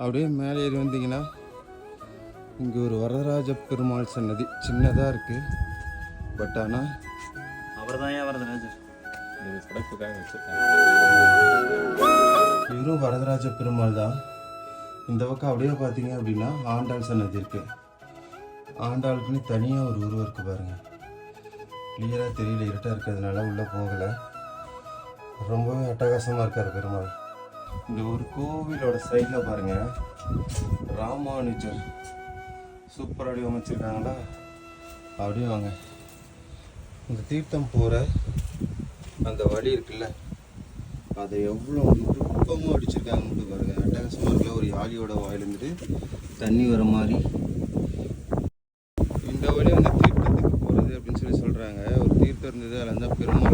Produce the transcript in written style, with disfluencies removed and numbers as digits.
அப்படியே மேலே ஏறி வந்தீங்கன்னா இங்கே ஒரு வரதராஜ பெருமாள் சன்னதி சின்னதாக இருக்குது. பட் ஆனால் அவர் தான் ஏன் வரதராஜர் இது படைப்புக்காக வச்சுருக்காங்க. இவரும் வரதராஜ பெருமாள் தான். இந்த பக்கம் அப்படியே பார்த்தீங்க அப்படின்னா ஆண்டாள் சன்னதி இருக்குது. ஆண்டாளுக்குன்னு தனியாக ஒரு உருவம் இருக்குது பாருங்கள். கிளியராக தெரியல, இருட்டாக இருக்கிறதுனால உள்ளே போகலை. ரொம்பவே அட்டகாசமாக இருக்கார் பெருமாள். இந்த ஒரு கோவிலோட சைடில் பாருங்கள் ராமானுஜர் சூப்பர் வடிவமைச்சிருக்காங்களா. அப்படியே வாங்க. இந்த தீர்த்தம் போகிற அந்த வழி இருக்குல்ல, அதை எவ்வளோ நுட்பமாக அடிச்சிருக்காங்க மட்டும் பாருங்கள். அட்டகாசமாக இருக்குல்ல. ஒரு யாழியோட வாயிலிருந்து தண்ணி வர மாதிரி. இந்த வழி அந்த தீர்த்தத்துக்கு போகிறது அப்படின்னு சொல்லி சொல்கிறாங்க. ஒரு தீர்த்தம் இருந்தது, அதில் இருந்தால் பெருமாள்